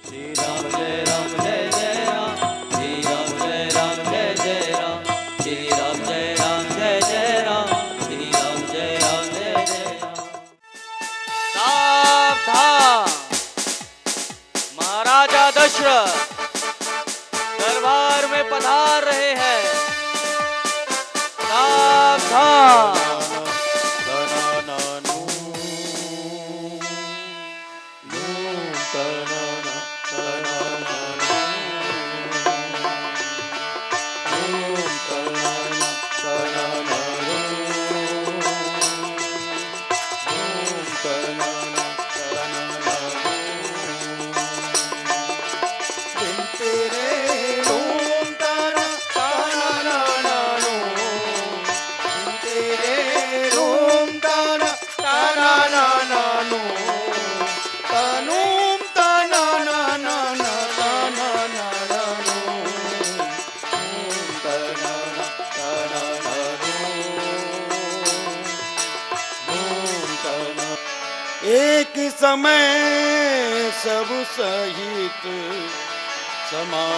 श्री राम जय जय राम, श्री राम जय जय राम, श्री राम जय राम, श्री राम जय जय राम। सावधान, महाराजा दशरथ दरबार में पधार रहे हैं। सावधान। एक समय सब सहित समा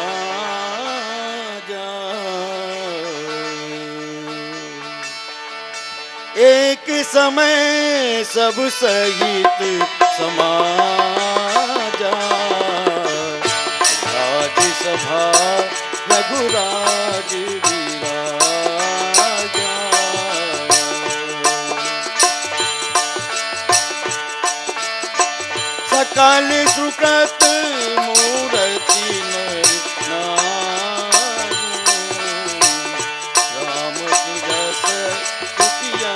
जाए, एक समय सब सहित समा जाए, राजसभा रघुराज काल सुकृत मूर्ति नर नारी, राम सुजस सुतिया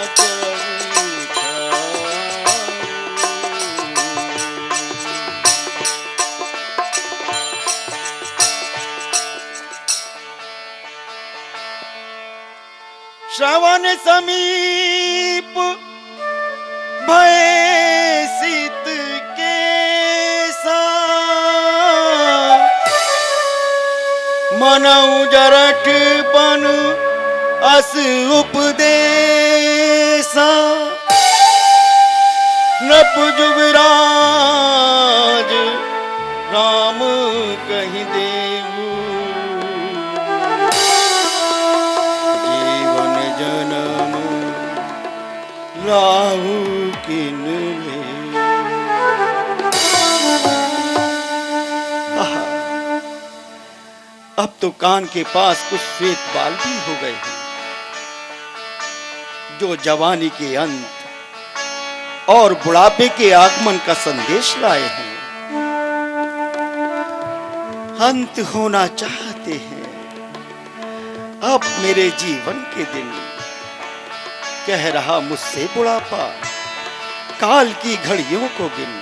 श्रवण समीप भय शीत मनऊ जरठ बन अस उपदेशा, नप जुबराज राम कहि देऊ, जीवन जन्म राहु किन ले। अब तो कान के पास कुछ श्वेत बाल भी हो गए हैं, जो जवानी के अंत और बुढ़ापे के आगमन का संदेश लाए हैं। अंत होना चाहते हैं अब मेरे जीवन के दिन, कह रहा मुझसे बुढ़ापा काल की घड़ियों को गिन।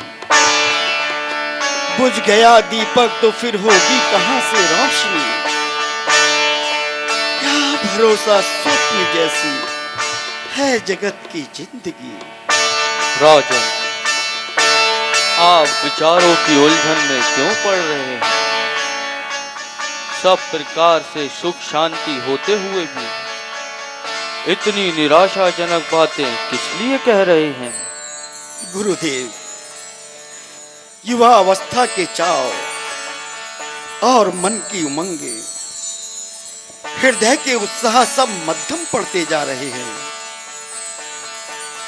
बुझ गया दीपक तो फिर होगी कहां से रोशनी, क्या भरोसा स्वप्न जैसी है जगत की जिंदगी। राजन, आप विचारों की उलझन में क्यों पड़ रहे हैं? सब प्रकार से सुख शांति होते हुए भी इतनी निराशाजनक बातें किस लिए कह रहे हैं? गुरुदेव, युवा अवस्था के चाव और मन की उमंगे, हृदय के उत्साह सब मध्यम पड़ते जा रहे हैं।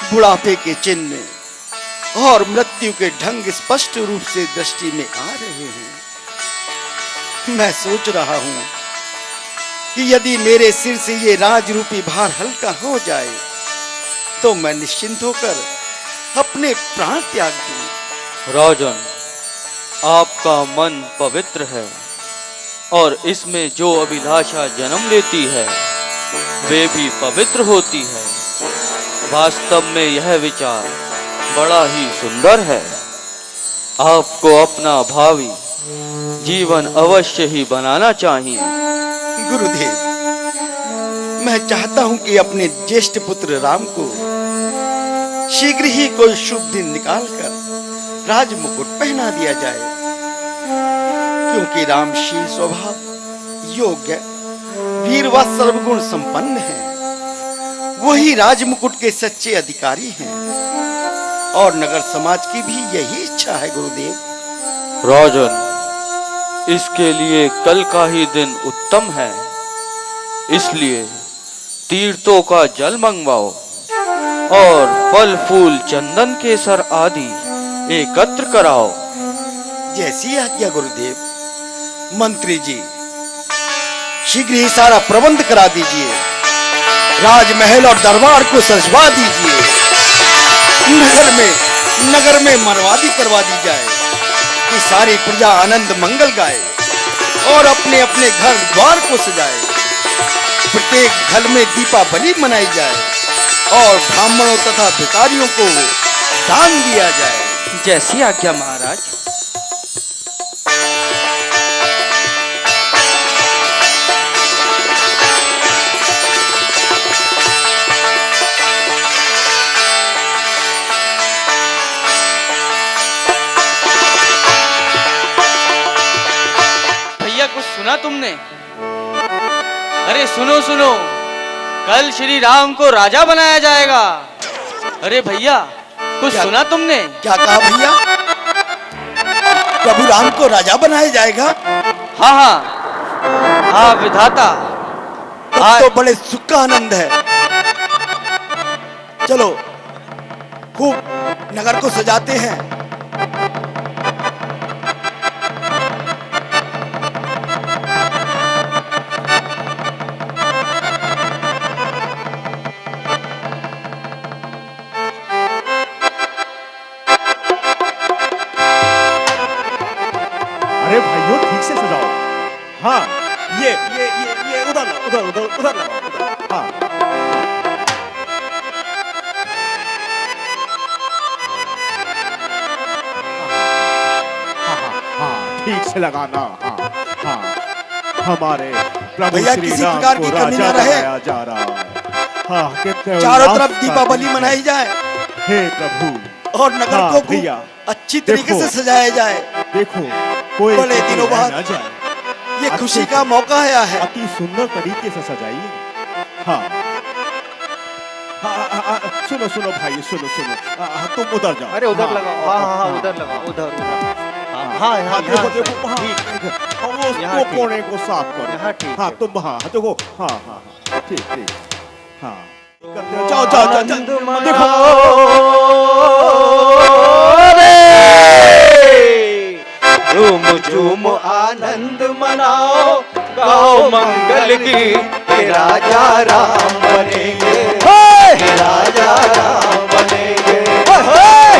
बुढ़ापे के चिन्ह और मृत्यु के ढंग स्पष्ट रूप से दृष्टि में आ रहे हैं। मैं सोच रहा हूं कि यदि मेरे सिर से ये राज रूपी भार हल्का हो जाए तो मैं निश्चिंत होकर अपने प्राण त्याग दूं। राजन, आपका मन पवित्र है और इसमें जो अभिलाषा जन्म लेती है वे भी पवित्र होती है। वास्तव में यह विचार बड़ा ही सुंदर है। आपको अपना भावी जीवन अवश्य ही बनाना चाहिए। गुरुदेव, मैं चाहता हूं कि अपने ज्येष्ठ पुत्र राम को शीघ्र ही कोई शुभ दिन निकालकर राज मुकुट पहना दिया जाए, क्योंकि रामशील स्वभाव, योग्य, वीर व सर्वगुण संपन्न है। वही राजमुकुट के सच्चे अधिकारी हैं और नगर समाज की भी यही इच्छा है। गुरुदेव, राजन, इसके लिए कल का ही दिन उत्तम है। इसलिए तीर्थों का जल मंगवाओ और फल फूल चंदन केसर आदि एकत्र कराओ। जैसी आज्ञा गुरुदेव। मंत्री जी, शीघ्र ही सारा प्रबंध करा दीजिए। राजमहल और दरबार को सजवा दीजिए। नगर में मरवादी करवा दी जाए कि सारी प्रजा आनंद मंगल गाए और अपने अपने घर द्वार को सजाए। प्रत्येक घर में दीपावली मनाई जाए और ब्राह्मणों तथा भिखारियों को दान दिया जाए। जैसी आज्ञा महाराज। भैया कुछ सुना तुमने? अरे सुनो सुनो, कल श्री राम को राजा बनाया जाएगा। अरे भैया कुछ सुना तुमने? क्या कहा भैया? प्रभु राम को राजा बनाया जाएगा? हाँ हाँ हाँ विधाता। तब तो बड़े सुख का आनंद है। चलो खूब नगर को सजाते हैं। अरे भाइयों ठीक से सजाओ। हाँ ये उधर लगाओ उधर। हाँ ठीक से लगाना। हाँ हाँ हमारे प्रभु भैया श्री किसी राम प्रकार को की कमी राजा न रहे। बनाया जा रहा है। हाँ कितने चारों उल्लास तरफ का दीपावली दिन है। मनाई जाए हे प्रभु। और नगर हाँ, को खूब भैया, अच्छी तरीके देखो। से सजाया जाए। देखो कोई बड़े कमी दिनों रह बाद न जाए। ये अच्छे खुशी से, का मौका आया है। अति सुंदर तरीके से सजाइए। हाँ हाँ सुनो भाई सुनो। तुम उधर जाओ। अरे उधर हाँ, लगाओ। हाँ उधर लगाओ उधर। हाँ हाँ देखो हाँ ठीक। यहाँ वो ठीक। कोने को साफ करो। यहाँ ठीक हाँ है। तुम हाँ देखो। हाँ ठीक हाँ करते हो। जाओ देखो। झूम झूम आनंद मनाओ, गाओ मंगल गीत, राजा राम बनेंगे, राजा राम बनेंगे,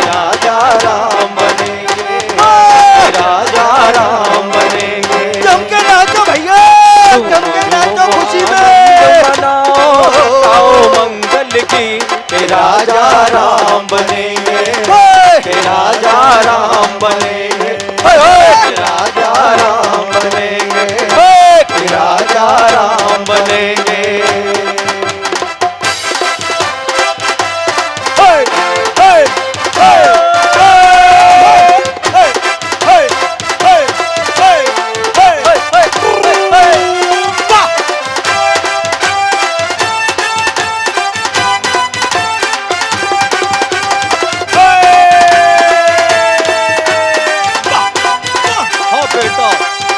राजा राम बनेंगे, राजा राम बनेंगे। जम के नाचो भैया, जम के नाचो खुशी में। मनाओ, गाओ मंगल गीत, राजा राम बनेंगे, राजा राम बनेंगे, राजा राम बनेंगे, राजा राम बनेंगे।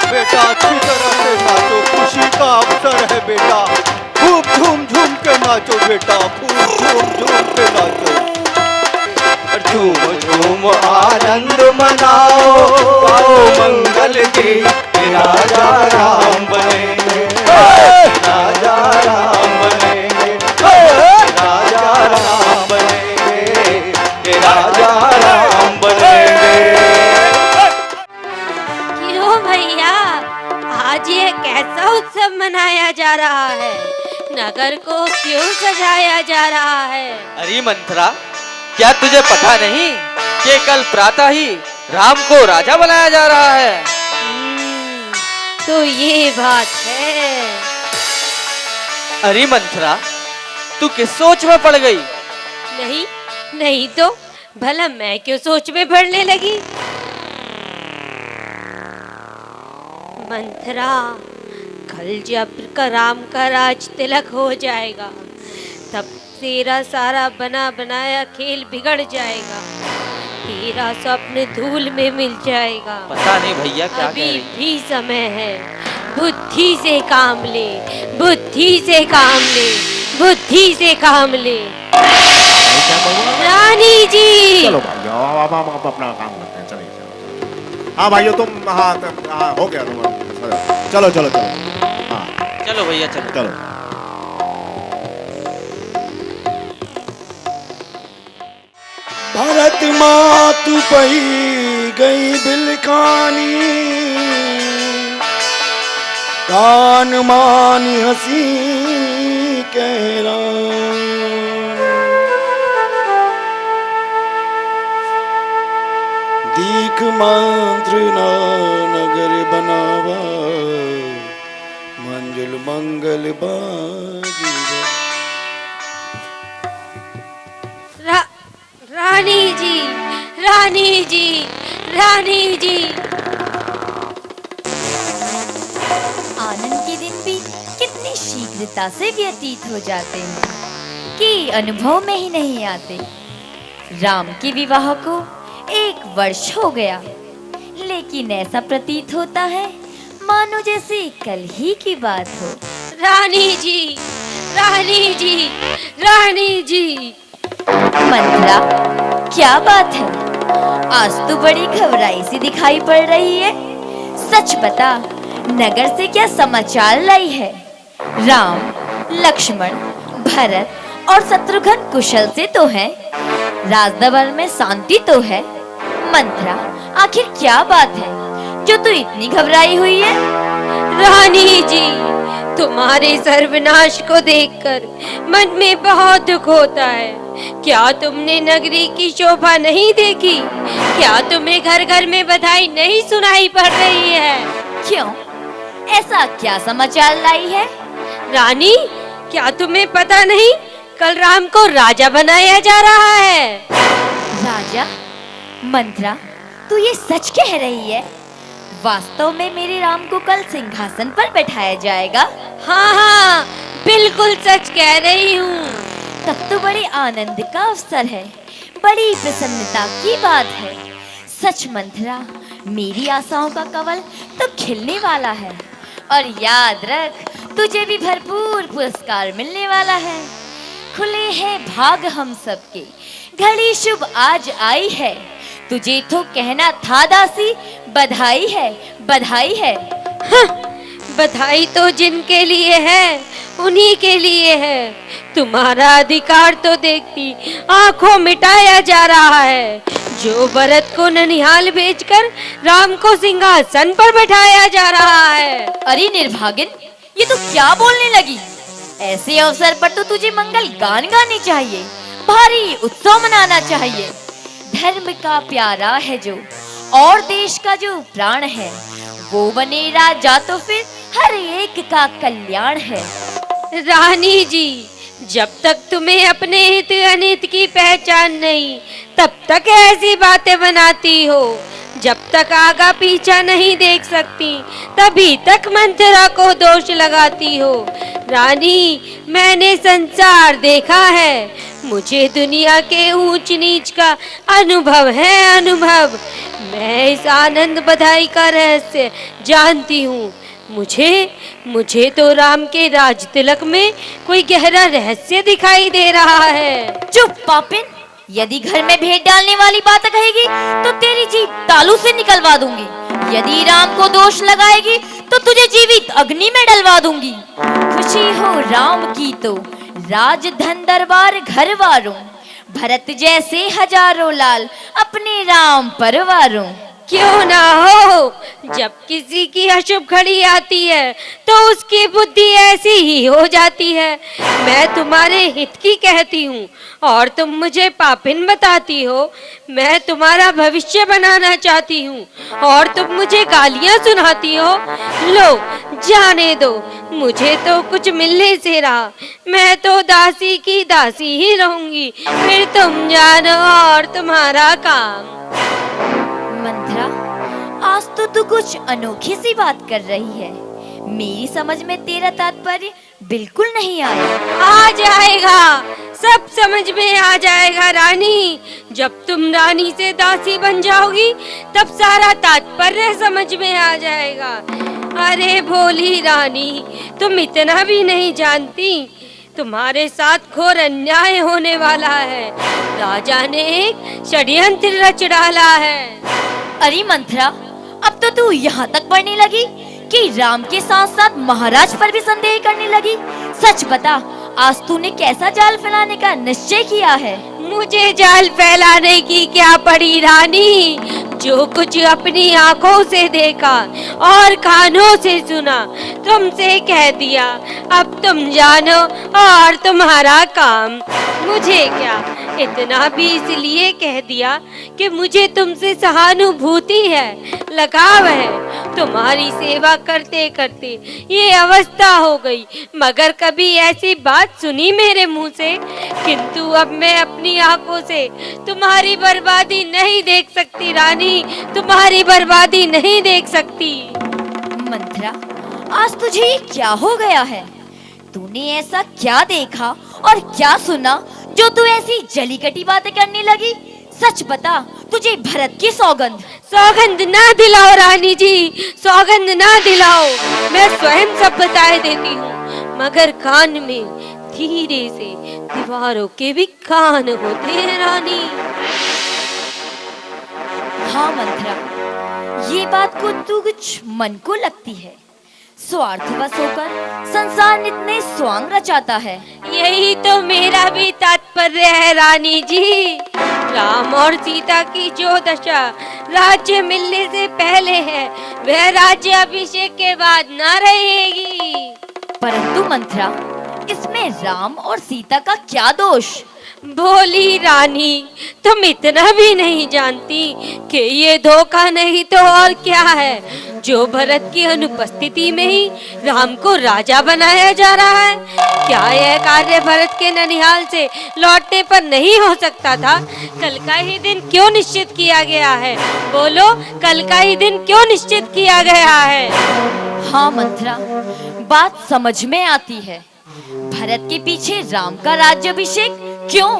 बेटा अच्छी तरह से नाचो, खुशी का अवसर है बेटा। खूब झूम झूम के नाचो बेटा, खूब झूम झूम के नाचो। झूम झूम आनंद मनाओ, गाओ मंगल गीत, राजा राम बनेंगे, राजा राम बनेंगे, राजा राम बनेंगे, राजा राम बनेंगे। क्यों भैया, आज ये कैसा उत्सव मनाया जा रहा है? नगर को क्यों सजाया जा रहा है? अरे मंथरा, क्या तुझे पता नहीं कि कल प्रातः ही राम को राजा बनाया जा रहा है? तो ये बात है। अरे मंथरा, तू किस सोच में पड़ गई? नहीं तो भला मैं क्यों सोच में पड़ने लगी? मंथरा, कल जब का राम का राज तिलक हो जाएगा, तब तेरा सारा बना बनाया खेल बिगड़ जाएगा। तेरा स्वप्न धूल में मिल जाएगा। पता नहीं भैया क्या कह अभी रही। भी समय है, बुद्धि से काम ले, बुद्धि से काम ले, बुद्धि से काम ले। क्या कहूँ? रानी जी चलो भाइयों, अब हम अपना काम करते हैं, चलिए चलो। हाँ भाइयों, तुम हाँ हो गया तुम, चलो चलो चलो, हाँ चलो भैया चलो। चलो। भरत मातु पही गई बिलखानी, कान मानी हसी कह दीख मंत्र ना नगर बनावा, मंजुल मंगल बाजी। रानी जी, रानी जी, रानी जी। आनंद के दिन भी कितनी शीघ्रता से व्यतीत हो जाते हैं कि अनुभव में ही नहीं आते। राम के विवाह को 1 वर्ष हो गया, लेकिन ऐसा प्रतीत होता है मानो जैसे कल ही की बात हो। रानी जी, रानी जी, रानी जी। मंत्रा, क्या बात है? आज तो बड़ी घबराई सी दिखाई पड़ रही है। सच बता, नगर से क्या समाचार लाई है? राम, लक्ष्मण, भरत और शत्रुघ्न कुशल से तो हैं, राजदरबार में शांति तो है। मंत्रा, आखिर क्या बात है जो तू इतनी घबराई हुई है? रानी जी, तुम्हारे सर्वनाश को देखकर मन में बहुत दुख होता है। क्या तुमने नगरी की शोभा नहीं देखी? क्या तुम्हें घर घर में बधाई नहीं सुनाई पड़ रही है? क्यों? ऐसा क्या समाचार लाई है? रानी, क्या तुम्हें पता नहीं, कल राम को राजा बनाया जा रहा है। राजा? मंत्रा, तू ये सच कह रही है? वास्तव में मेरे राम को कल सिंहासन पर बैठाया जाएगा? हाँ हाँ, बिल्कुल सच कह रही हूँ। तब तो बड़े आनंद का अवसर है, बड़ी प्रसन्नता की बात है। सच मंत्रा, मेरी आशाओं का कवल तो खिलने वाला है। और याद रख, तुझे भी भरपूर पुरस्कार मिलने वाला है। खुले हैं भाग हम सबके, घड़ी शुभ आज आई है। तुझे तो कहना था दासी, बधाई है, बधाई है। बधाई तो जिनके लिए है उन्हीं के लिए है। तुम्हारा अधिकार तो देखती आंखों मिटाया जा रहा है। जो भरत को ननिहाल भेजकर राम को सिंहासन पर बैठाया जा रहा है। अरे निर्भागिन, ये तो क्या बोलने लगी? ऐसे अवसर पर तो तुझे मंगल गान गाने चाहिए, भारी उत्सव मनाना चाहिए। धर्म का प्यारा है जो, और देश का जो प्राण है, वो बने राजा तो फिर हर एक का कल्याण है। रानी जी, जब तक तुम्हें अपने हित अनित की पहचान नहीं, तब तक ऐसी बातें बनाती हो। जब तक आगा पीछा नहीं देख सकती, तभी तक मंत्रा को दोष लगाती हो। रानी, मैंने संसार देखा है, मुझे दुनिया के ऊंच नीच का अनुभव है, अनुभव। मैं इस आनंद बधाई का रहस्य जानती हूँ। मुझे तो राम के राज तिलक में कोई गहरा रहस्य दिखाई दे रहा है। चुप पापिन, यदि घर में भेंट डालने वाली बात कहेगी तो तेरी जीभ तालू से निकलवा दूंगी। यदि राम को दोष लगाएगी तो तुझे जीवित अग्नि में डलवा दूंगी। खुशी हो राम की तो राज धन दरबार घर वारों, भरत जैसे हजारों लाल अपने राम परवारों। क्यों ना हो, जब किसी की अशुभ घड़ी आती है तो उसकी बुद्धि ऐसी ही हो जाती है। मैं तुम्हारे हित की कहती हूँ और तुम मुझे पापिन बताती हो। मैं तुम्हारा भविष्य बनाना चाहती हूँ और तुम मुझे गालियाँ सुनाती हो। लो, जाने दो, मुझे तो कुछ मिलने से रहा। मैं तो दासी की दासी ही रहूंगी। फिर तुम जानो और तुम्हारा काम। मंत्रा, आज तो तू कुछ अनोखी सी बात कर रही है। मेरी समझ में तेरा तात्पर्य बिल्कुल नहीं आया। आ जाएगा, सब समझ में आ जाएगा रानी। जब तुम रानी से दासी बन जाओगी तब सारा तात्पर्य समझ में आ जाएगा। अरे भोली रानी, तुम इतना भी नहीं जानती, तुम्हारे साथ घोर अन्याय होने वाला है। राजा ने एक षड्यंत्र रच डाला है। अरे मंथरा, अब तो तू यहाँ तक बढ़ने लगी कि राम के साथ साथ महाराज पर भी संदेह करने लगी। सच बता, आज तूने कैसा जाल फैलाने का निश्चय किया है? मुझे जाल फैलाने की क्या पड़ी रानी? जो कुछ अपनी आंखों से देखा और कानों से सुना, तुमसे कह दिया। अब तुम जानो और तुम्हारा काम। मुझे क्या, इतना भी इसलिए कह दिया कि मुझे तुमसे सहानुभूति है, लगाव है। तुम्हारी सेवा करते करते ये अवस्था हो गई, मगर कभी ऐसी बात सुनी मेरे मुंह से? किंतु अब मैं अपनी आंखों से तुम्हारी बर्बादी नहीं देख सकती रानी, तुम्हारी बर्बादी नहीं देख सकती। मंथरा, आज तुझे ये क्या हो गया है? तूने ऐसा क्या देखा और क्या सुना जो तू ऐसी जली कटी बातें करने लगी? सच बता, तुझे भरत की सौगंध। सौगंध ना दिलाओ रानी जी, सौगंध ना दिलाओ। मैं स्वयं सब बताए देती हूँ, मगर कान में धीरे से दीवारों के भी कान होते हैं रानी। हाँ मंथरा, ये बात को तू कुछ मन को लगती है। स्वार्थवश होकर संसार नित्य स्वांग रचाता है। यही तो मेरा भी तात्पर्य है रानी जी। राम और सीता की जो दशा राज्य मिलने से पहले है, वह राज्य अभिषेक के बाद न रहेगी। परंतु मंथरा, इसमें राम और सीता का क्या दोष? भोली रानी, तुम इतना भी नहीं जानती कि ये धोखा नहीं तो और क्या है। जो भरत की अनुपस्थिति में ही राम को राजा बनाया जा रहा है। क्या यह कार्य भरत के ननिहाल से लौटने पर नहीं हो सकता था? कल का ही दिन क्यों निश्चित किया गया है? बोलो, कल का ही दिन क्यों निश्चित किया गया है? हाँ मंथरा, बात समझ में आती है। भरत के पीछे राम का राज्याभिषेक क्यों?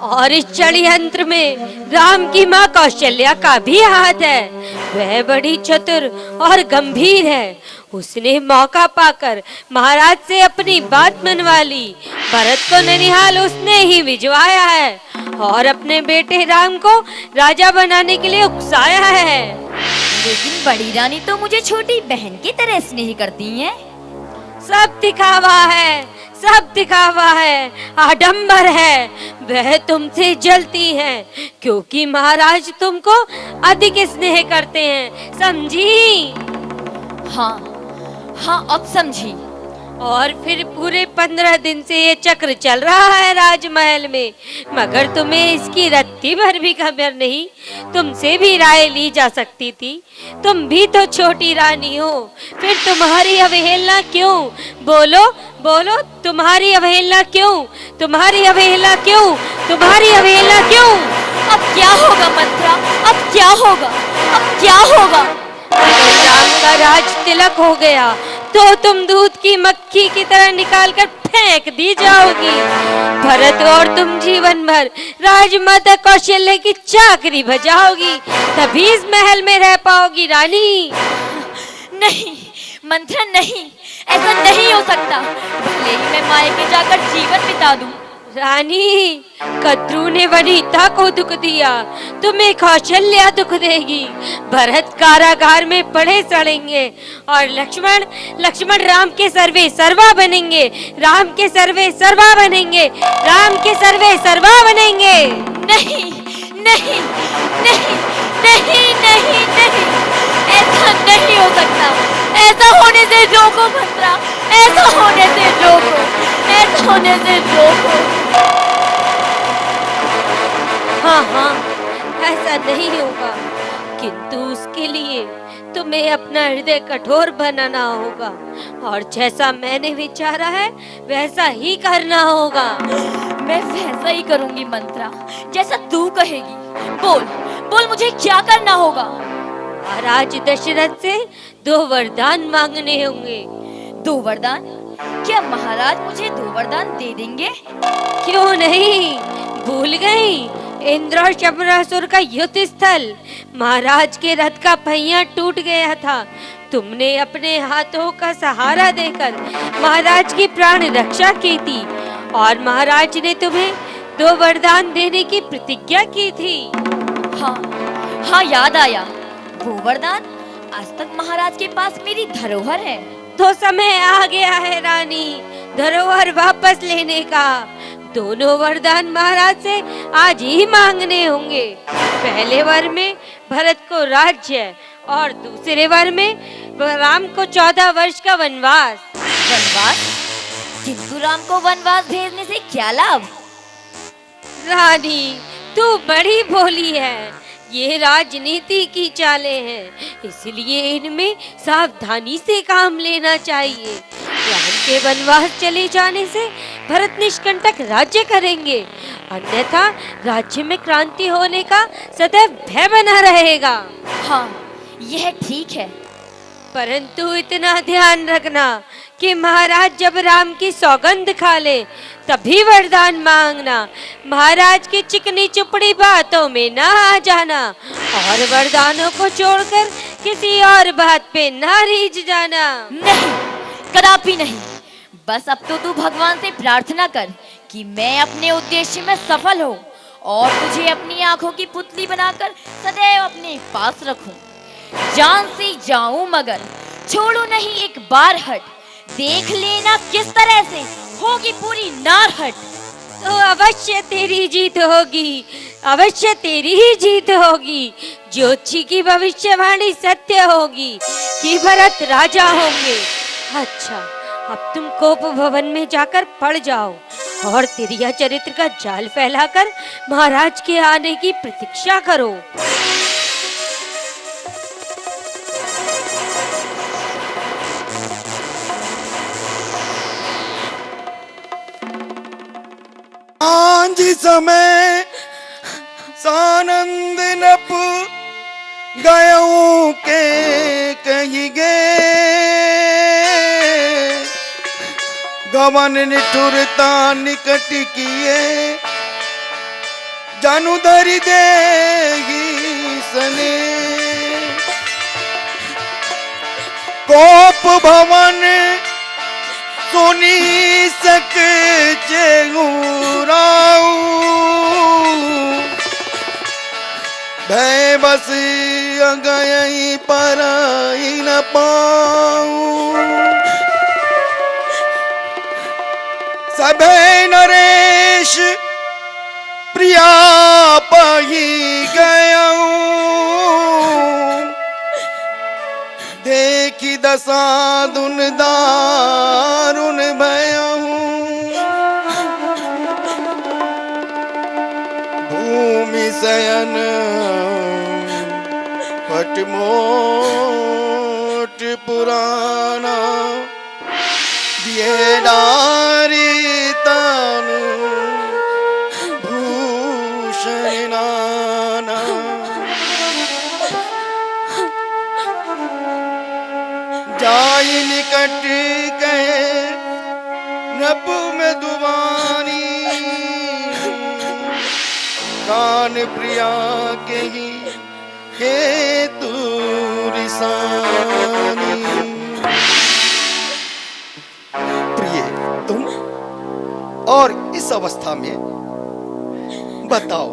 और इस षड्यंत्र में राम की माँ कौशल्या का भी हाथ है। वह बड़ी चतुर और गंभीर है। उसने मौका पाकर महाराज से अपनी बात मनवा ली। भरत को ननिहाल उसने ही भिजवाया है और अपने बेटे राम को राजा बनाने के लिए उकसाया है। लेकिन बड़ी रानी तो मुझे छोटी बहन की तरह स्नेह करती है। सब दिखावा है, सब दिखावा है, आडंबर है। वह तुमसे जलती है क्योंकि महाराज तुमको अधिक स्नेह करते हैं, समझी? हाँ हाँ, अब समझी। और फिर पूरे 15 दिन से ये चक्र चल रहा है राजमहल में, मगर तुम्हें इसकी रत्ती भर भी खबर नहीं। तुमसे भी राय ली जा सकती थी, तुम भी तो छोटी रानी हो। फिर तुम्हारी अवहेलना क्यों? बोलो बोलो, तुम्हारी अवहेलना क्यों? तुम्हारी अवहेलना क्यों? तुम्हारी अवहेलना क्यों? अब क्या होगा मंत्रा? अब क्या होगा? अब क्या होगा? अगर राम का राज तिलक हो गया तो तुम दूध की मक्खी की तरह निकालकर फेंक दी जाओगी। भरत और तुम जीवन भर राजमाता कौशल्या की चाकरी बजाओगी, तभी इस महल में रह पाओगी रानी। नहीं मंथरा, नहीं, ऐसा नहीं हो सकता। भले ही मैं मायके जाकर जीवन बिता दूं। रानी, कद्रू ने वनिता को दुख दिया, तुम्हें कौशल्या दुख देगी। भरत कारागार में पड़े सड़ेंगे और लक्ष्मण राम के सर्वे सर्वा बनेंगे। राम के सर्वे सर्वा बनेंगे। राम के सर्वे सर्वा बनेंगे। नहीं नहीं नहीं नहीं नहीं नहीं, ऐसा नहीं हो सकता। ऐसा होने से रोको मंत्रा, ऐसा होने से रोको, ऐसा होने से रोको। हाँ हाँ, ऐसा नहीं होगा, किंतु उसके लिए तुम्हें अपना हृदय कठोर बनाना होगा और जैसा मैंने विचारा है वैसा ही करना होगा। मैं वैसा ही करूंगी मंत्रा, जैसा तू कहेगी। बोल बोल, मुझे क्या करना होगा? महाराज दशरथ से 2 वरदान मांगने होंगे। 2 वरदान? क्या महाराज मुझे 2 वरदान दे देंगे? क्यों नहीं, भूल गई? इंद्र और शबरासुर का युद्ध स्थल, महाराज के रथ का पहिया टूट गया था। तुमने अपने हाथों का सहारा देकर महाराज की प्राण रक्षा की थी और महाराज ने तुम्हें 2 वरदान देने की प्रतिज्ञा की थी। हाँ हाँ, याद आया। वो वरदान, आज तक महाराज के पास मेरी धरोहर है। तो समय आ गया है रानी धरोहर वापस लेने का। दोनों वरदान महाराज से आज ही मांगने होंगे। पहले वर में भरत को राज्य और दूसरे वर में राम को 14 वर्ष का वनवास। वनवास? किंतु राम को वनवास भेजने से क्या लाभ? रानी तू बड़ी भोली है, ये राजनीति की चालें हैं, इसलिए इनमें सावधानी से काम लेना चाहिए। राम के वनवास चले जाने से भरत निष्कंटक राज्य करेंगे, अन्यथा राज्य में क्रांति होने का सदैव भय बना रहेगा। हाँ, यह ठीक है। परंतु इतना ध्यान रखना कि महाराज जब राम की सौगंध खा ले तभी वरदान मांगना। महाराज की चिकनी चुपड़ी बातों में ना आ जाना और वरदानों को छोड़कर किसी और बात पे ना रीझ जाना। नहीं, कदापि नहीं। बस अब तो तू भगवान से प्रार्थना कर कि मैं अपने उद्देश्य में सफल हो और तुझे अपनी आंखों की पुतली बनाकर सदैव अपने पास रखूं। जान से जाऊं मगर छोड़ू नहीं एक बार हट। देख लेना किस तरह से होगी पूरी नारहट। तो अवश्य तेरी जीत होगी, अवश्य तेरी ही जीत होगी। ज्योतिषी की भविष्यवाणी सत्य होगी कि भरत राजा होंगे। अच्छा, अब तुम कोप भवन में जाकर पड़ जाओ और तिरिया चरित्र का जाल फैलाकर महाराज के आने की प्रतीक्षा करो। सांझ समय सानंद नप गयों के कही गे, गवन निठुरता निकट किए जानु धरि देगी सने। कोप भवन सुनी सक चेगुराऊ, भय बस गई पर न पाऊं। सभे नरेश प्रिया पही गयऊं, देखी दशा दुन दारुण भयऊं। भूमि शयन पटमोट पुराना, दिए डारी तनु भूषण नाना। जाई निकट कहे नभ में दुवानी, कान प्रिया के ही हेतु रिसानी। प्रिय तुम और इस अवस्था में बताओ,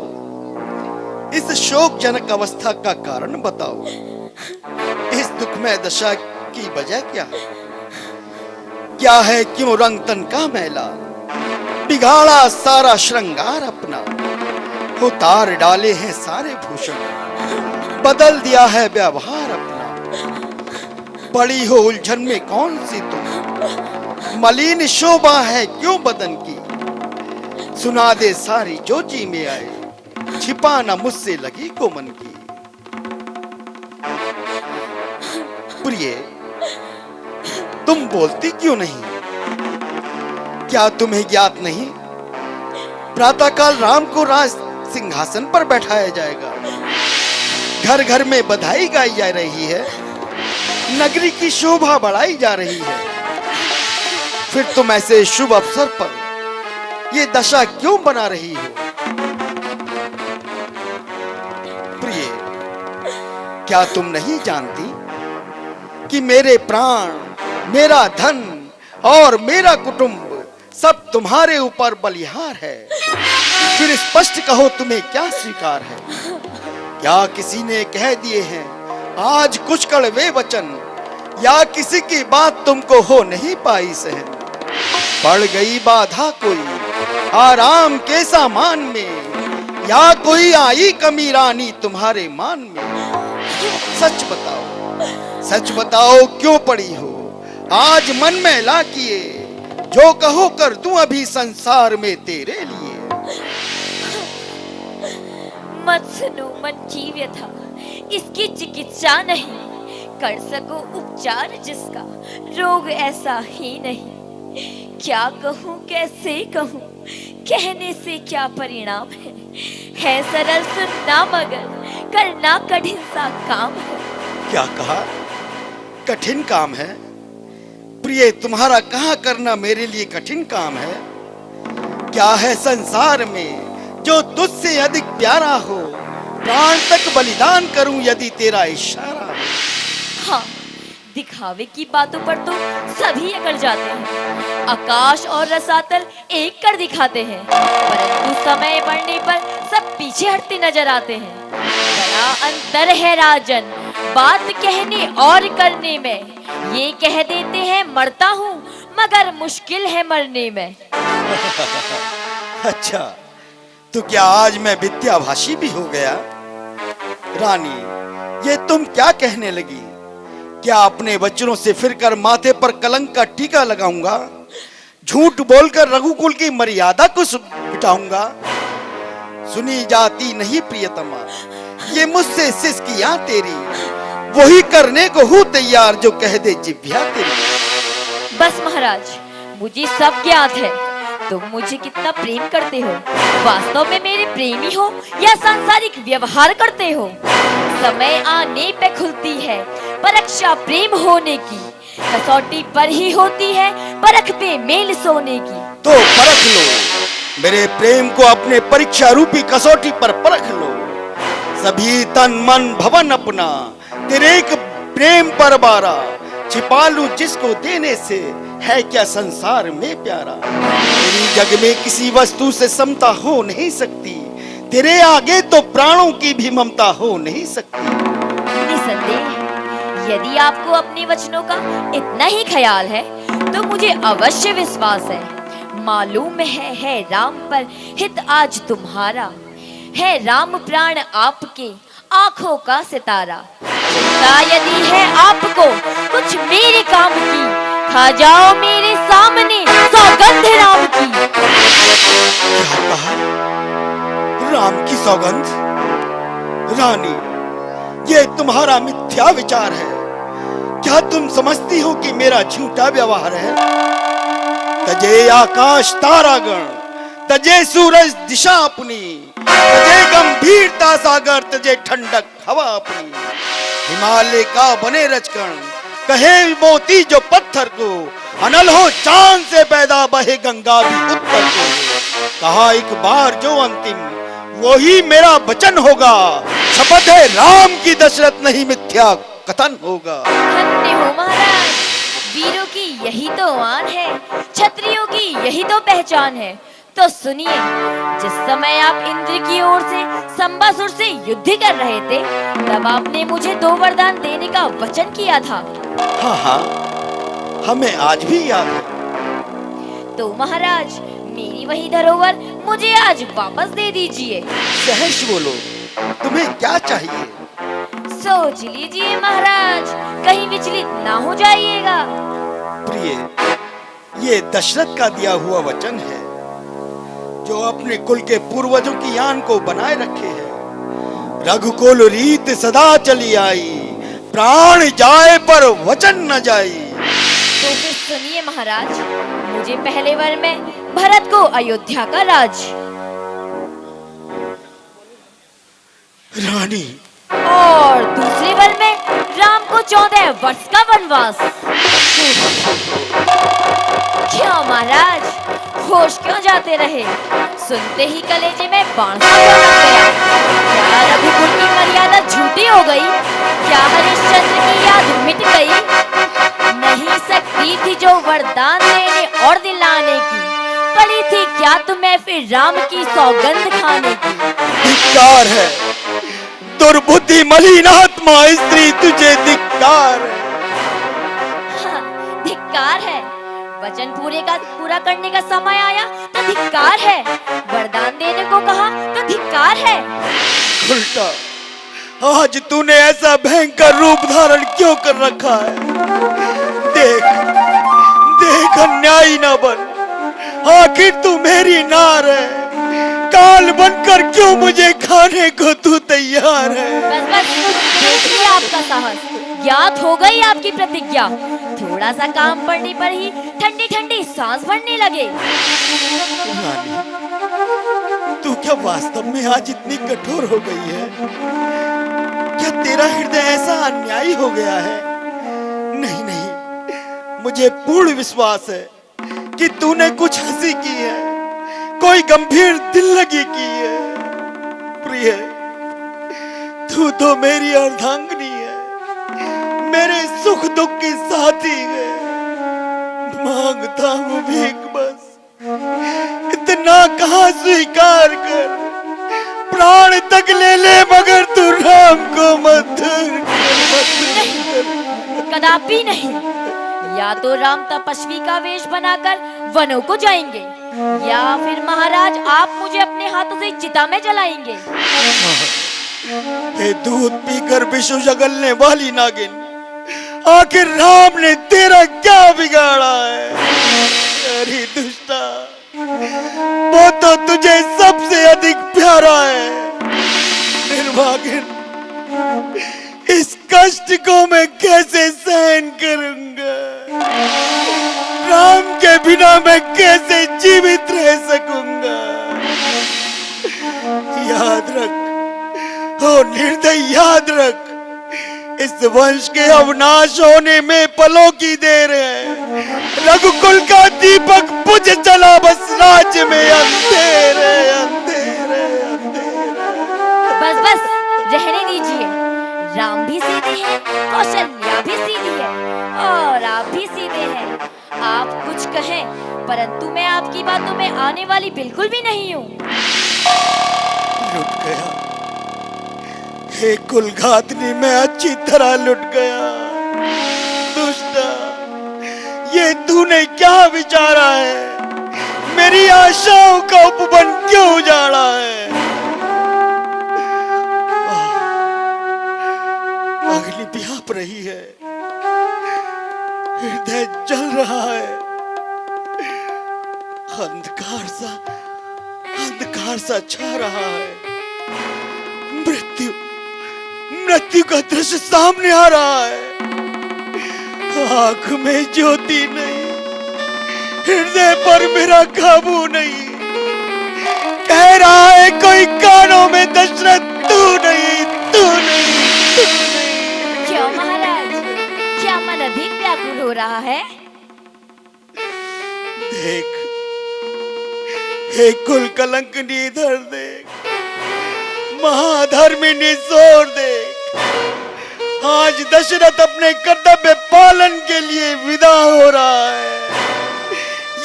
इस शोकजनक अवस्था का कारण बताओ। इस दुखमय दशा की वजह क्या है? क्या है क्यों रंग तन का मैला, बिगाड़ा सारा श्रृंगार अपना, उतार डाले हैं सारे भूषण, बदल दिया है व्यवहार अपना। पड़ी हो उलझन में कौन सी तुम, मलिन शोभा है क्यों बदन की। सुना दे सारी जो जी में आए, छिपा न मुझसे लगी को मन की। प्रिय तुम बोलती क्यों नहीं? क्या तुम्हें ज्ञात नहीं, प्रातःकाल राम को राज सिंहासन पर बैठाया जाएगा। घर घर में बधाई गाई जा रही है, नगरी की शोभा बढ़ाई जा रही है, फिर तुम ऐसे शुभ अवसर पर ये दशा क्यों बना रही हो? प्रिय, क्या तुम नहीं जानती कि मेरे प्राण, मेरा धन और मेरा कुटुंब सब तुम्हारे ऊपर बलिहार है? फिर स्पष्ट कहो, तुम्हें क्या स्वीकार है? क्या किसी ने कह दिए हैं आज कुछ कड़वे वचन, या किसी की बात तुमको हो नहीं पाई सहन? पड़ गई बाधा कोई आराम के सामान में, या कोई आई कमी रानी तुम्हारे मान में? सच बताओ क्यों पड़ी हो आज मन में ला किए? जो कहो कर दूं अभी संसार में तेरे लिए। मत सुनो मन की व्यथा, इसकी चिकित्सा नहीं, कर सको उपचार जिसका रोग ऐसा ही नहीं। क्या कहूँ कैसे कहूँ, कहने से क्या परिणाम है सरल सुनना मगर करना कठिन सा काम है। क्या कहा? कठिन काम है? प्रिय, तुम्हारा कहाँ करना मेरे लिए कठिन काम है? क्या है संसार में जो तुझसे अधिक प्यारा हो? प्राण तक बलिदान करूं यदि तेरा इशारा हो। हाँ, दिखावे की बातों पर तो सभी अकड़ जाते हैं, आकाश और रसातल एक कर दिखाते हैं, परंतु समय बढ़ने पर सब पीछे हटते नजर आते हैं। बड़ा अंतर है राजन बात कहने और करने में। ये कह देते हैं मरता हूँ, मगर मुश्किल है मरने में। अच्छा, तो क्या आज मैं विद्याभाषी भी हो गया? रानी, ये तुम क्या कहने लगी? क्या अपने वचनों से फिरकर माथे पर कलंक का टीका लगाऊंगा? झूठ बोलकर रघुकुल की मर्यादा को मिटाऊंगा? सुनी जाती नहीं प्रियतमा, ये मुझसे सिसकियां तेरी, वही करने को हूँ तैयार जो कह दे जिह्वा तेरी। बस महाराज, मुझे सब ज्ञात है तुम मुझे कितना प्रेम करते हो। वास्तव में मेरे प्रेमी हो या सांसारिक व्यवहार करते हो? समय आने पे खुलती है परीक्षा प्रेम होने की, कसौटी पर ही होती है परख पे मेल सोने की। तो परख लो, मेरे प्रेम को अपने परीक्षा रूपी कसौटी पर परख लो। सभी तन मन भवन अपना तेरे एक प्रेम पर बारा, छिपा लूं जिसको देने से है क्या संसार में प्यारा। तेरी जग में किसी वस्तु से समता हो नहीं सकती, तेरे आगे तो प्राणों की भी ममता हो नहीं सकती। निसंदेह यदि आपको अपने वचनों का इतना ही ख्याल है तो मुझे अवश्य विश्वास है। मालूम है राम पर हित आज तुम्हारा, है राम प्राण आपके आंखों का सितारा। चिंता यदि है आपको कुछ मेरे काम की, खा जाओ मेरे सामने सौगंध राम की। क्या कहा? राम की सौगंध? रानी, ये तुम्हारा मिथ्या विचार है। क्या तुम समझती हो कि मेरा झूठा व्यवहार है? तजे आकाश तारागण, तजे सूरज दिशा अपनी, तजे गंभीरता सागर, तजे ठंडक हवा अपनी। हिमालय का बने रचकण, कहे मोती जो पत्थर को, अनल हो चांद से पैदा बहे गंगा भी उत्तर को। कहा एक बार जो अंतिम, वही मेरा वचन होगा। शपथ है राम की दशरथ नहीं मिथ्या कथन होगा। धन्य हो महाराज, वीरों की यही तो आन है, क्षत्रियों की यही तो पहचान है। तो सुनिए, जिस समय आप इंद्र की ओर से संबासुर से युद्ध कर रहे थे, तब आपने मुझे 2 वरदान देने का वचन किया था। हाँ हाँ, हमें आज भी याद है। तो महाराज, मेरी वही धरोहर मुझे आज वापस दे दीजिए। सहर्ष बोलो, तुम्हें क्या चाहिए? सोच लीजिए महाराज, कहीं विचलित ना हो जाइएगा। प्रिय, ये दशरथ का दिया हुआ वचन है, जो अपने कुल के पूर्वजों की आन को बनाए रखे है। रघुकुल रीत सदा चली आई, प्राण जाए पर वचन न जाई। तो फिर सुनिए महाराज, मुझे पहले वर में भरत को अयोध्या का राज। रानी, और दूसरे वन में राम को 14 वर्ष का वनवास। क्यों महाराज, होश क्यों जाते रहे? सुनते ही कलेजे में बाण सा लग गया। क्या रघुकुल की मर्यादा झूठी हो गई? क्या हरिश्चंद्र की याद मिट गई? नहीं सकती थी जो वरदान देने और दिलाने की, पड़ी थी क्या तुम्हें फिर राम की सौगंध खाने की? धिक्कार है, दुर्बुद्धि मलिन आत्मा स्त्री, तुझे धिक्कार है। हाँ, धिक्कार है। वचन पूरा करने का समय आया तो धिक्कार है। वरदान देने को कहा तो धिक्कार है। उल्टा आज तूने ऐसा भयंकर रूप धारण क्यों कर रखा है? देख देख, अन्यायी न बन। आखिर तू मेरी नार है, काल बनकर क्यों मुझे खाने को तू तैयार है? बस देखिए आपका साहस, ज्ञात हो गई आपकी प्रतिज्ञा। थोड़ा सा काम पड़ने पर ही ठंडी ठंडी सांस भरने लगे। रानी, तू क्या वास्तव में आज इतनी कठोर हो गई है? क्या तेरा हृदय ऐसा अन्यायी हो गया है? नहीं नहीं, मुझे पूर्ण विश्वास है कि तूने कुछ हंसी की है, कोई गंभीर दिल लगी की है। प्रिय, तू तो मेरी अर्धांगिनी है, मेरे सुख दुख की साथी है। मांगता हूँ भीख बस, इतना कहाँ स्वीकार कर, प्राण तक ले ले मगर तू राम को मत कदापि नहीं। या तो राम तपस्वी का वेश बनाकर वनों को जाएंगे, या फिर महाराज आप मुझे अपने हाथों से चिता में जलाएंगे। हे दूध पीकर विषु जगलने वाली नागिन, आखिर राम ने तेरा क्या बिगाड़ा है? अरे दुष्टा, वो तो तुझे सबसे अधिक प्यारा है। निर्भागिन, इस कष्ट को मैं कैसे सहन करूंगा? राम के बिना मैं कैसे जीवित रह सकूंगा? याद रख, ओ निर्दय, याद रख, इस वंश के अविनाश होने में पलों की देर है। रघुकुल का दीपक बुझ चला, बस राज्य में अंधेरे अंधेरे अंधेरे। बस रहने दीजिए। राम भी सीधे हैं, कौशल्या भी सीधी है, और आप भी सीधे हैं। आप कुछ कहें, परंतु मैं आपकी बातों में आने वाली बिल्कुल भी नहीं हूँ। लुट गया, हे कुलघातनी, मैं अच्छी तरह लुट गया। दुष्टा, ये तूने क्या विचारा है? मेरी आशाओं का उपवन क्यों उजाड़ा है? अग्नि व्याप रही है, हृदय जल रहा है, अंधकार सा छा रहा है। मृत्यु का दृश्य सामने आ रहा है। आंख में ज्योति नहीं, हृदय पर मेरा काबू नहीं। कह रहा है कोई कानों में, दशरथ तू नहीं, तू नहीं, तू नहीं। क्यों महाराज, क्या मन अधिक व्याकुल हो रहा है? देख, हे कुल कलंकनी, इधर देख, महाधर्मिनी जोर देख। आज दशरथ अपने कर्तव्य पालन के लिए विदा हो रहा है।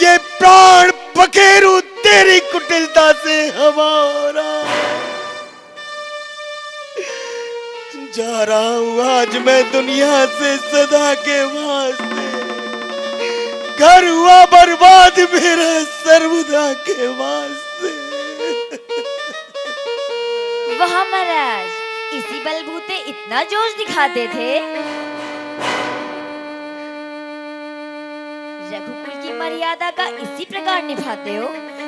ये प्राण पखेरु तेरी कुटिलता से हवा हो रहा है। जा रहा हूं आज मैं दुनिया से सदा के वास्ते। घर हुआ बर्बाद मेरा सर्वदा के वास्ते। वाह महाराज, इसी बलबूते इतना जोश दिखाते थे। रघुकुल की मर्यादा का इसी प्रकार निभाते हो?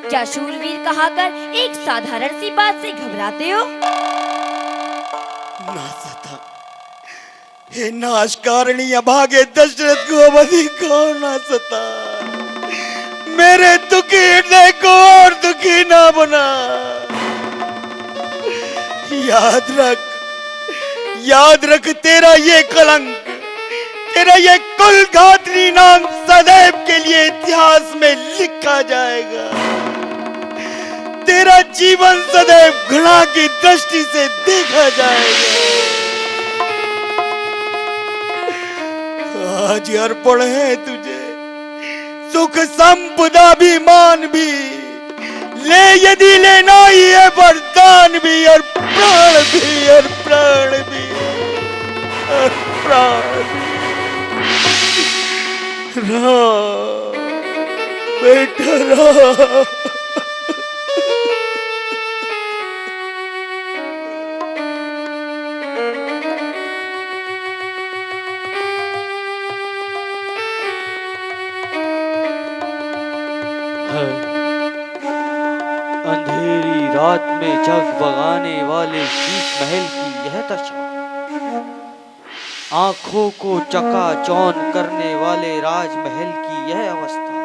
क्या शूरवीर कहाकर एक साधारण सी बात से घबराते हो? ना सता, हे नाशकारिणी अभागे दशरथ को अवधि को ना सता। मेरे दुखी हृदय को और दुखी ना बना। याद रख, याद रख, तेरा ये कलंक, तेरा ये कुलघातनी नाम सदैव के लिए इतिहास में लिखा जाएगा। तेरा जीवन सदैव घृणा की दृष्टि से देखा जाएगा। आज अर्पण है तुझे सुख संपदा भी, मान भी ले यदि लेना ही है, वरदान भी और प्राण भी, और प्राण भी, और प्राण भी। राम बेटा राम। अंधेरी रात में जगमगाने वाले शीश महल की यह दशा, आंखों को चकाचौंध करने वाले राजमहल की यह अवस्था,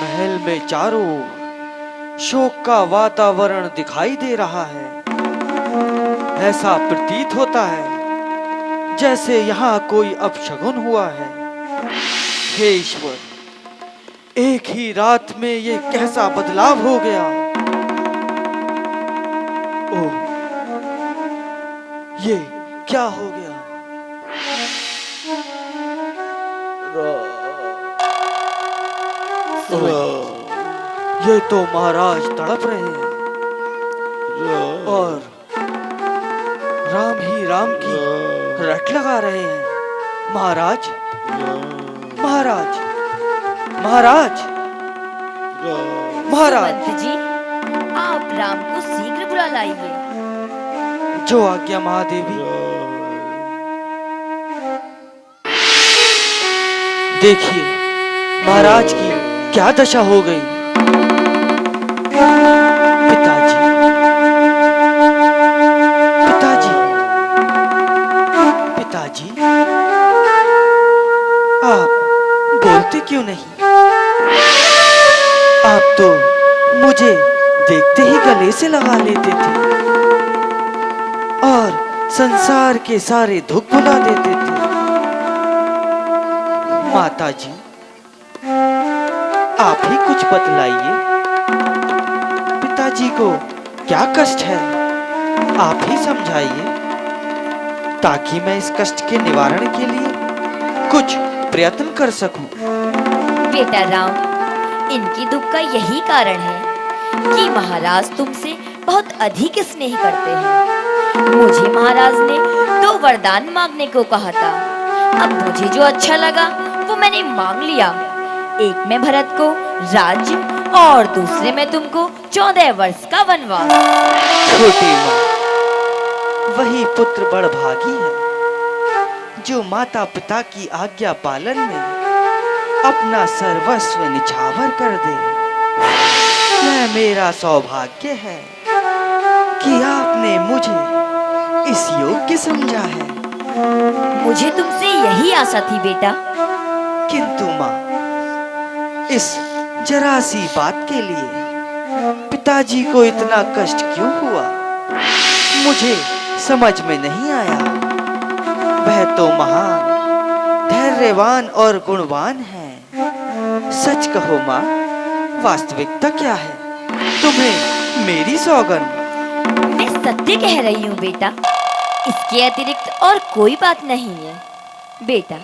महल में चारों ओर शोक का वातावरण दिखाई दे रहा है। ऐसा प्रतीत होता है जैसे यहाँ कोई अपशगुन हुआ है। हे ईश्वर, एक ही रात में ये कैसा बदलाव हो गया। ओह, ये क्या हो गया? ये तो महाराज तड़प रहे हैं और राम ही राम की रट लगा रहे हैं। महाराज, महाराज, महाराज, महाराज। सुमंत जी, आप राम को शीघ्र बुला लाइए। जो आज्ञा महादेवी। देखिए महाराज की क्या दशा हो गई। पिताजी, पिताजी, पिताजी, आप बोलते क्यों नहीं? आप तो मुझे देखते ही गले से लगा लेते थे और संसार के सारे दुख भुला देते थे। माताजी, आप ही कुछ बतलाइए। पिताजी को क्या कष्ट है, आप ही समझाइए ताकि मैं इस कष्ट के निवारण के लिए कुछ प्रयत्न कर सकूं। बेटा राम, इनकी दुख का यही कारण है कि महाराज तुमसे बहुत अधिक स्नेह करते हैं। मुझे महाराज ने 2 वरदान मांगने को कहा था। अब मुझे जो अच्छा लगा वो मैंने मांग लिया। एक में भरत को राज्य और दूसरे में तुमको 14 वर्ष का वनवास। छोटी माँ, वही पुत्र बड़भागी है जो माता पिता की आज्ञा पालन में अपना सर्वस्व निछावर कर दे। यह मेरा सौभाग्य है कि आपने मुझे इस योग्य समझा है। मुझे तुमसे यही आशा थी बेटा। किंतु माँ, इस जरा सी बात के लिए पिताजी को इतना कष्ट क्यों हुआ, मुझे समझ में नहीं आया। वह तो महान, धैर्यवान और गुणवान है। सच कहो माँ, वास्तविकता क्या है? तुम्हें मेरी सौगंध। मैं सत्य कह रही हूँ बेटा, इसके अतिरिक्त और कोई बात नहीं है। बेटा,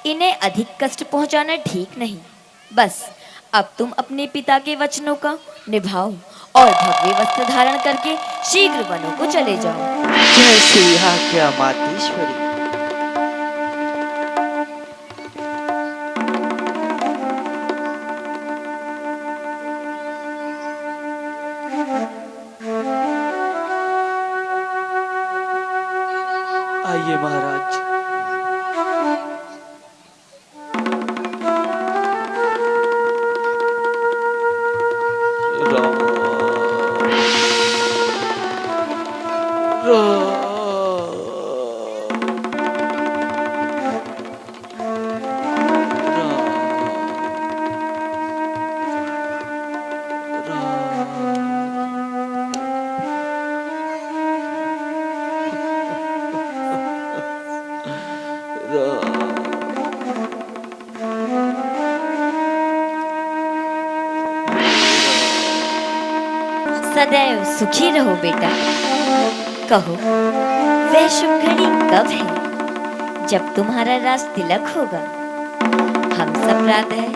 इन्हें अधिक कष्ट पहुँचाना ठीक नहीं। बस अब तुम अपने पिता के वचनों का निभाओ और भव्य वस्त्र धारण करके शीघ्र वनों को चले जाओ। जय श्री आज्ञा मातेश्वरी। आइए महाराज। सदैव सुखी रहो बेटा। कहो वह शुभ घड़ी कब है जब तुम्हारा राज तिलक होगा? हम सब प्रातः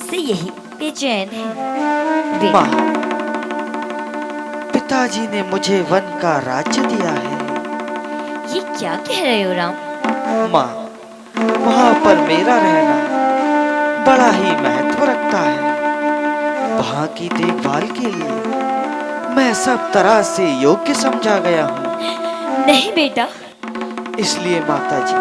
से यही बेचैन हैं बेटा। माँ, पिताजी ने मुझे वन का राज्य दिया है। ये क्या कह रहे हो राम? माँ, वहाँ पर मेरा रहना बड़ा ही महत्व रखता है। वहाँ की देखभाल के लिए मैं सब तरह से योग्य समझा गया हूँ। नहीं बेटा। इसलिए माताजी,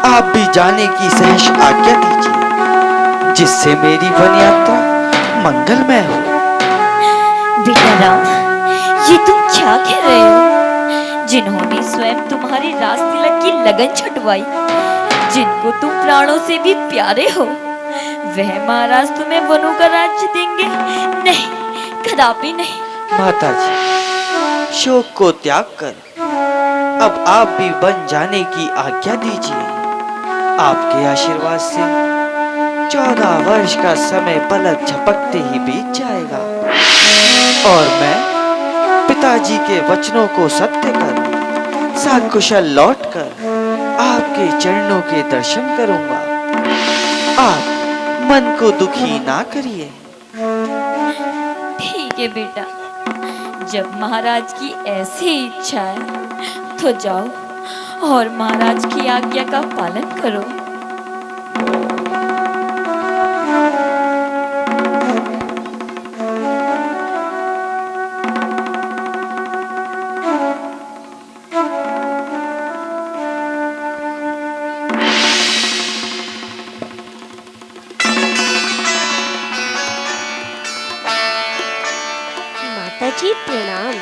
आप भी जाने की सहर्ष आज्ञा दीजिए, जिससे मेरी वन यात्रा मंगलमय हो। बेटा राम, ये तुम क्या कह रहे हो? जिन्होंने स्वयं तुम्हारे राज तिलक की लगन छुटवाई, जिनको तुम प्राणों से भी प्यारे हो, वह महाराज तुम्हें वनों का राज्य देंगे? नहीं, कदापि नहीं। माताजी, शोक को त्याग कर अब आप भी वन जाने की आज्ञा दीजिए। आपके आशीर्वाद से 14 वर्ष का समय पलक झपकते ही बीत जाएगा और मैं पिताजी के वचनों को सत्य कर सकुशल लौटकर आपके चरणों के दर्शन करूंगा। आप मन को दुखी ना करिए। ठीक है बेटा, जब महाराज की ऐसी इच्छा है तो जाओ और महाराज की आज्ञा का पालन करो। माताजी प्रणाम।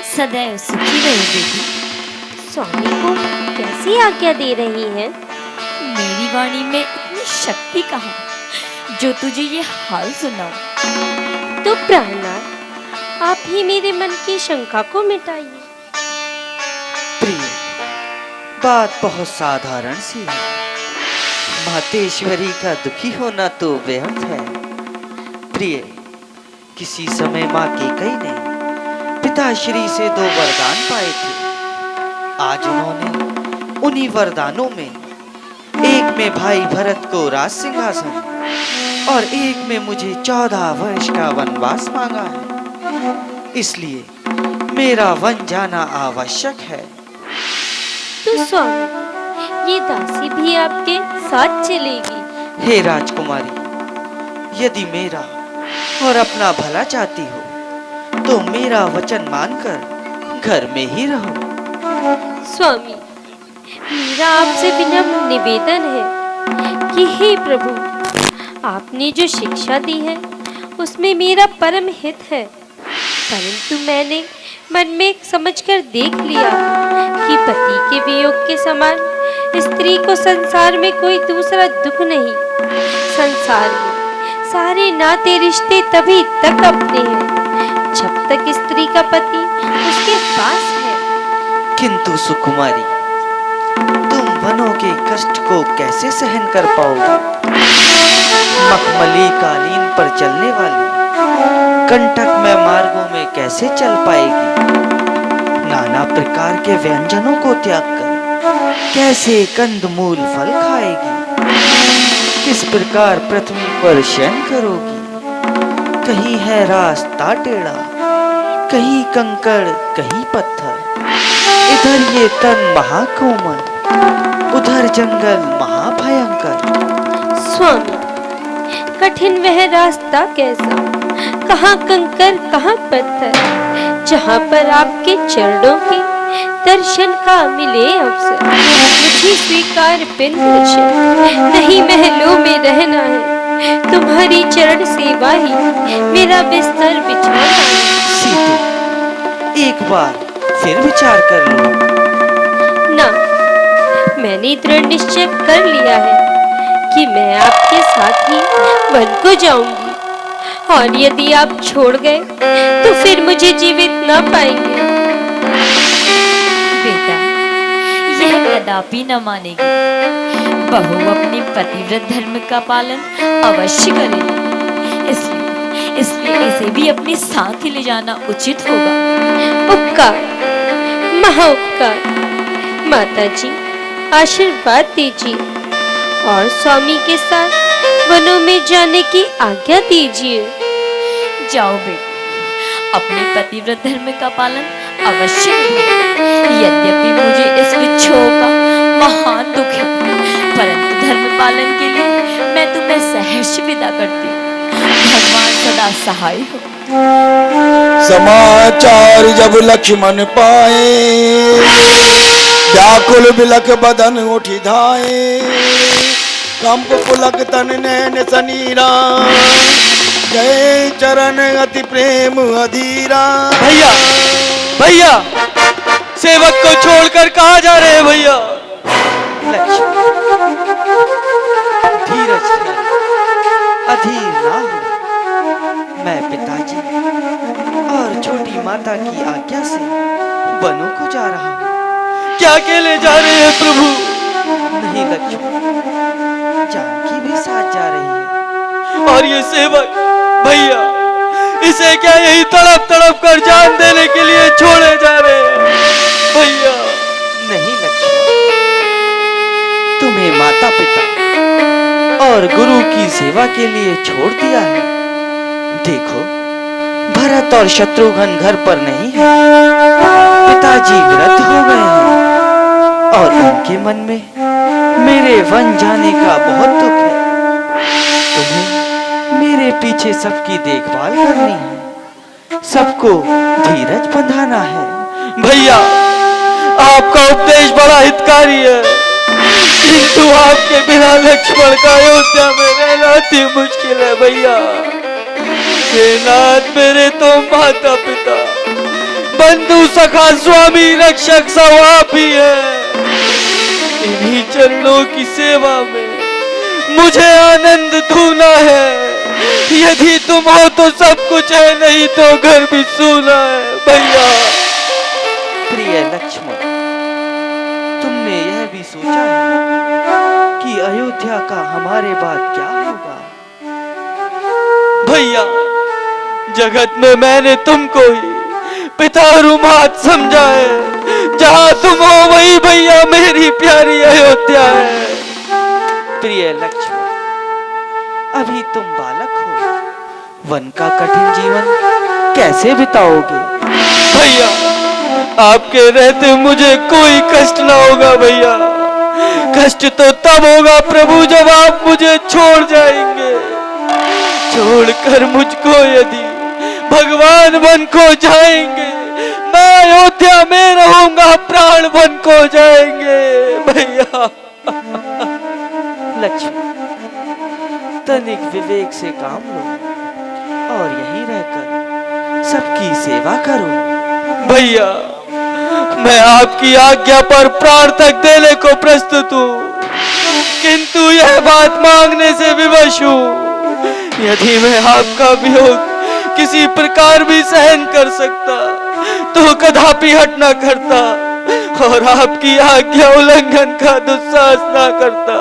सदैव सुखी रहो बेटी। स्वामी को कैसी आज्ञा दे रही हैं? मेरी वाणी में इतनी शक्ति कहाँ जो तुझे ये हाल सुनाऊं। तो प्राणनाथ, आप ही मेरे मन की शंका को मिटाइए। प्रिय, बात बहुत साधारण सी है। मातेश्वरी का दुखी होना तो व्यर्थ है। प्रिय, किसी समय माँ केकई ने पिताश्री से 2 वरदान पाए थे। आज उन्होंने उन्हीं वरदानों में एक में भाई भरत को राज सिंहासन और एक में मुझे 14 वर्ष का वनवास मांगा है। इसलिए मेरा वन जाना आवश्यक है। तो स्वामी, ये दासी भी आपके साथ चलेगी? हे राजकुमारी, यदि मेरा और अपना भला चाहती हो तो मेरा वचन मानकर घर में ही रहो। स्वामी, मेरा आपसे विनम्र निवेदन है कि हे प्रभु, आपने जो शिक्षा दी है उसमें मेरा परम हित है, परंतु मैंने मन में समझकर देख लिया कि पति के वियोग के समान स्त्री को संसार में कोई दूसरा दुख नहीं। संसार में सारे नाते रिश्ते तभी तक अपने हैं जब तक स्त्री का पति उसके पास है। किंतु सुकुमारी, तुम वनों के कष्ट को कैसे सहन कर पाओगे? मखमली कालीन पर चलने वाली कंटक में मार्गों में कैसे चल पाएगी? नाना प्रकार के व्यंजनों को त्याग कर कैसे कंदमूल फल खाएगी? किस प्रकार पृथ्वी पर शयन करोगी? कहीं है रास्ता टेढ़ा, कहीं कंकड़, कहीं पत्थर। इधर ये तन महाकोमल, उधर जंगल महाभयंकर। स्वामी, कठिन वह रास्ता कैसा, कहाँ कंकर कहाँ पत्थर, जहाँ पर आपके चरणों के दर्शन का मिले अवसर। मुझे स्वीकार बिन दर्शन, नहीं महलों में रहना है, तुम्हारी चरण सेवा ही मेरा बिस्तर बिछाना है। सीते, एक बार फिर विचार कर लो। ना, मैंने दृढ़ निश्चय कर लिया है कि मैं आपके साथ ही वन को जाऊंगी, और यदि आप छोड़ गए तो फिर मुझे जीवित ना पाएंगे। बेटा, यह कदापि न मानेगी। बहू अपने पतिव्रत धर्म का पालन अवश्य करेगी, इसलिए इसे भी अपने साथ ही ले जाना उचित होगा। उपकार, महा उपकार। माता जी, आशीर्वाद दीजिए और स्वामी के साथ वनों में जाने की आज्ञा दीजिए। जाओ बेटी, अपने पतिव्रत धर्म का पालन अवश्य निभाओ। यद्यपि मुझे इस विच्छोह का महान दुख है, परंतु धर्म पालन के लिए मैं तुम्हें सहर्ष विदा करती हूँ। भगवान सदा सहाय हो। समाचार जब लक्ष्मण पाए, व्याकुल बिलख बदन उठी धाए, कंप पुलक तन नैन सनीरा, जय चरण अति प्रेम अधीरा। भैया, भैया, सेवक को छोड़कर कहाँ जा रहे हैं भैया? धीरज धर, अधीर ना हो। मैं पिताजी और छोटी माता की आज्ञा से वनों को जा रहा हूँ। क्या अकेले जा रहे हैं प्रभु? नहीं लक्ष्मण, जानकी भी साथ जा रही है। और ये सेवक भैया, इसे क्या यही तड़प तड़प कर जान देने के लिए छोड़े जा रहे हैं भैया? नहीं लक्ष्मण, तुम्हें माता पिता और गुरु की सेवा के लिए छोड़ दिया है। देखो, भरत और शत्रुघ्न घर पर नहीं है। पिताजी व्रत हो गए हैं और उनके मन में मेरे वन जाने का बहुत दुख है। तुम्हें मेरे पीछे सबकी देखभाल करनी है, सबको धीरज बंधाना है। भैया, आपका उपदेश बड़ा हितकारी है, किंतु आपके बिना लक्ष्मण का अयोध्या में रहना अति मुश्किल है भैया। हे नाथ, मेरे तो माता पिता, बंधु सखा स्वामी रक्षक सब आप ही है। इन्हीं चरणों की सेवा में मुझे आनंद ढूंढना है। यदि तुम हो तो सब कुछ है, नहीं तो घर भी सूना है भैया। प्रिय लक्ष्मण, तुमने यह भी सोचा है कि अयोध्या का हमारे बाद क्या होगा? भैया, जगत में मैंने तुमको ही पिता और मात समझा है। जहाँ तुम हो वही भैया मेरी प्यारी अयोध्या है। प्रिय लक्ष्मण, अभी तुम बालक हो, वन का कठिन जीवन कैसे बिताओगे? भैया, आपके रहते मुझे कोई कष्ट ना होगा भैया। कष्ट तो तब होगा प्रभु जब आप मुझे छोड़ जाएंगे। छोड़कर मुझको यदि भगवान वन को जाएंगे, मैं अयोध्या में रहूंगा, प्राण वन को जाएंगे भैया। लक्ष्मण, तनिक विवेक से काम लो और यहीं रहकर सबकी सेवा करो। भैया, मैं आपकी आज्ञा पर प्राण तक देने को प्रस्तुत हूँ, किंतु यह बात मांगने से विवश हूँ। यदि मैं आपका वियोग किसी प्रकार भी सहन कर सकता तो कदापि हट न करता और आपकी आज्ञा उल्लंघन का दुस्साहस न करता।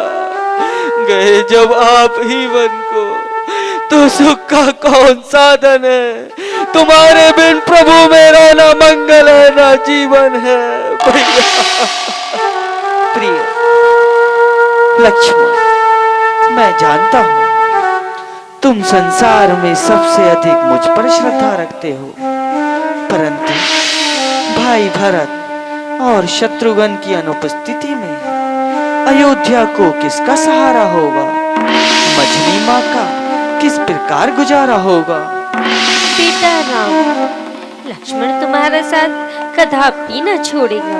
गए जब आप ही वन को, तो सुख का कौन साधन है? तुम्हारे बिन प्रभु मेरा ना मंगल है ना जीवन है भैया। प्रिय लक्ष्मण, मैं जानता हूँ तुम संसार में सबसे अधिक मुझ पर श्रद्धा रखते हो, परंतु भाई भरत और शत्रुघ्न की अनुपस्थिति में अयोध्या को किसका सहारा होगा? मझली माँ का किस प्रकार गुजारा होगा? बेटा राम, लक्ष्मण तुम्हारा साथ कदापि न छोड़ेगा,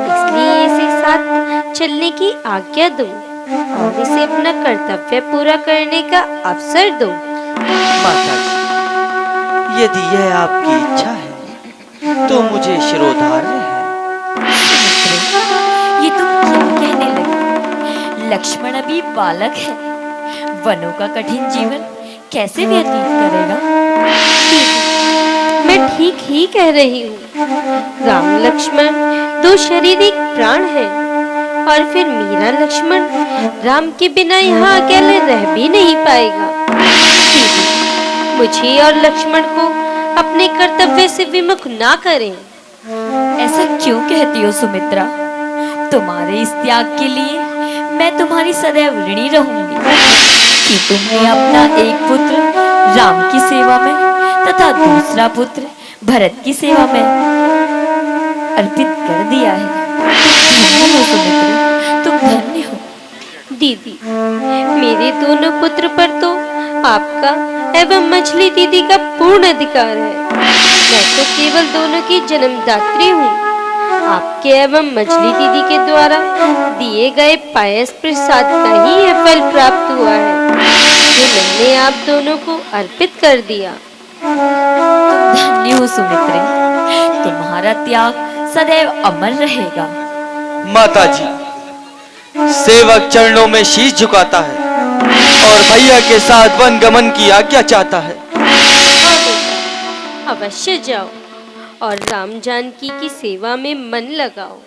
इसलिए इसे साथ चलने की आज्ञा दो और इसे अपना कर्तव्य पूरा करने का अवसर दो। माता जी, यदि यह आपकी इच्छा है तो मुझे शिरोधार्य है। ये तुम क्या कहने लगे? लक्ष्मण अभी बालक है, वनों का कठिन जीवन कैसे व्यतीत करेगा? मैं ठीक ही कह रही हूँ। राम लक्ष्मण दो शारीरिक प्राण हैं, और फिर मीरा लक्ष्मण राम के बिना यहाँ अकेले रह भी नहीं पाएगा। मुझे और लक्ष्मण को अपने कर्तव्य से विमुख ना करें। ऐसा क्यों कहती हो सुमित्रा? तुम्हारे इस त्याग के लिए मैं तुम्हारी सदैव ऋणी रहूंगी कि तुमने अपना एक पुत्र राम की सेवा में तथा दूसरा पुत्र भरत की सेवा में अर्पित कर दिया है। धन्य हो सुमित्रा, तुम धन्य हो। दीदी, मेरे दोनों पुत्र पर तो आपका एवं मछली दीदी का पूर्ण अधिकार है। मैं तो केवल दोनों की जन्मदात्री हूँ। आपके एवं मछली दीदी के द्वारा दिए गए पायस प्रसाद का ही यह फल प्राप्त हुआ है जो मैंने आप दोनों को अर्पित कर दिया। तुम धन्य हो सुमित्रे, तुम्हारा त्याग सदैव अमर रहेगा। माता जी, सेवक चरणों में शीश झुकाता है और भैया के साथ वन गमन की आज्ञा चाहता है। हाँ बेटा, अवश्य जाओ और राम जानकी की सेवा में मन लगाओ।